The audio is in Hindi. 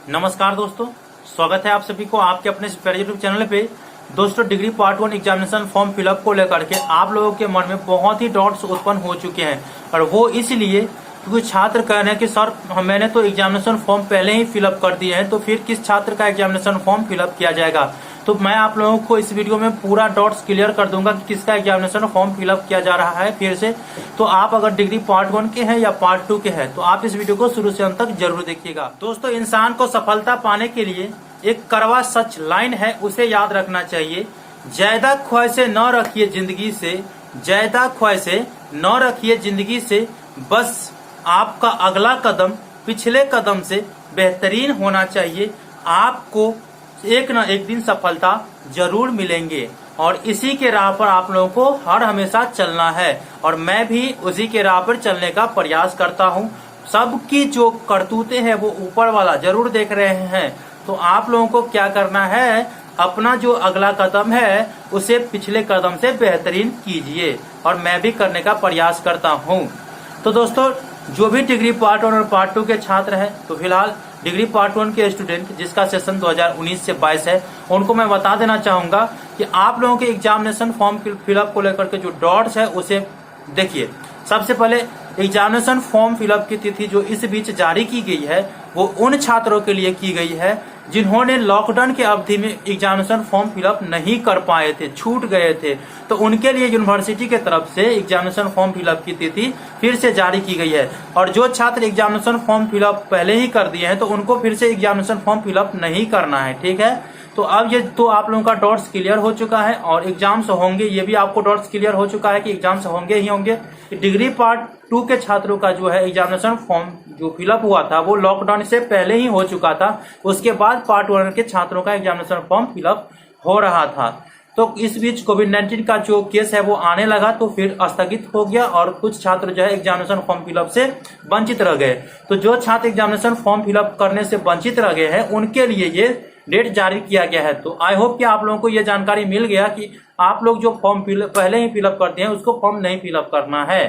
नमस्कार दोस्तों, स्वागत है आप सभी को आपके अपने यूट्यूब चैनल पे। दोस्तों, degree part 1 examination form fill up को लेकर के आप लोगों के मन में बहुत ही डाउट्स उत्पन्न हो चुके हैं, और वो इसलिए क्योंकि छात्र कह रहे हैं कि सर मैंने तो एग्जामिनेशन फॉर्म पहले ही फिलअप कर दिए हैं, तो फिर किस छात्र का एग्जामिनेशन फॉर्म फिलअप किया जाएगा। तो मैं आप लोगों को इस वीडियो में पूरा डाउट्स क्लियर कर दूंगा कि किसका एग्जामिनेशन फॉर्म फिलअप किया जा रहा है फिर से। तो आप अगर डिग्री पार्ट 1 के हैं या पार्ट 2 के हैं तो आप इस वीडियो को शुरू से अंत तक जरूर देखिएगा। दोस्तों, इंसान को सफलता पाने के लिए एक कड़वा सच लाइन है, उसे याद रखना चाहिए। ज्यादा ख्वाहिशें न रखिए जिंदगी से, ज्यादा ख्वाहिशें न रखिए जिंदगी से, बस आपका अगला कदम पिछले कदम से बेहतरीन होना चाहिए। आपको एक न एक दिन सफलता जरूर मिलेंगे, और इसी के राह पर आप लोगों को हर हमेशा चलना है, और मैं भी उसी के राह पर चलने का प्रयास करता हूँ। सबकी जो करतूतें हैं वो ऊपर वाला जरूर देख रहे हैं, तो आप लोगों को क्या करना है, अपना जो अगला कदम है उसे पिछले कदम से बेहतरीन कीजिए, और मैं भी करने का प्रयास करता हूँ। तो दोस्तों, जो भी डिग्री पार्ट 1 और पार्ट 2 के छात्र हैं, तो फिलहाल डिग्री पार्ट 1 के स्टूडेंट जिसका सेशन 2019 से 22 है, उनको मैं बता देना चाहूंगा कि आप लोगों के एग्जामिनेशन फॉर्म फिलअप को लेकर के जो डाउट्स है उसे देखिए। सबसे पहले एग्जामिनेशन फॉर्म फिलअप की तिथि जो इस बीच जारी की गई है वो उन छात्रों के लिए की गई है जिन्होंने लॉकडाउन के अवधि में एग्जामिनेशन फॉर्म फिलअप नहीं कर पाए थे, छूट गए थे। तो उनके लिए यूनिवर्सिटी के तरफ से एग्जामिनेशन फॉर्म फिलअप की तिथि फिर से जारी की गई है, और जो छात्र एग्जामिनेशन फॉर्म फिलअप पहले ही कर दिए हैं तो उनको फिर से एग्जामिनेशन फॉर्म फिलअप नहीं करना है। ठीक है, तो अब ये तो आप लोगों का डाउट्स क्लियर हो चुका है, और एग्जाम्स होंगे, ये भी आपको डाउट्स क्लियर हो चुका है कि एग्जाम्स होंगे ही होंगे। डिग्री पार्ट 2 के छात्रों का जो है एग्जामिनेशन फॉर्म जो फिलअप हुआ था वो लॉकडाउन से पहले ही हो चुका था, उसके बाद पार्ट 1 के छात्रों का एग्जामिनेशन फॉर्म फिलअप हो रहा था। तो इस बीच कोविड-19 का जो केस है वो आने लगा, तो फिर स्थगित हो गया, और कुछ छात्र जो है एग्जामिनेशन फॉर्म फिलअप से वंचित रह गए। तो जो छात्र एग्जामिनेशन फॉर्म फिलअप करने से वंचित रह गए हैं उनके लिए ये डेट जारी किया गया है। तो आई होप कि आप लोगों को यह जानकारी मिल गया कि आप लोग जो फॉर्म पहले ही फिलअप करते हैं उसको फॉर्म नहीं फिलअप करना है।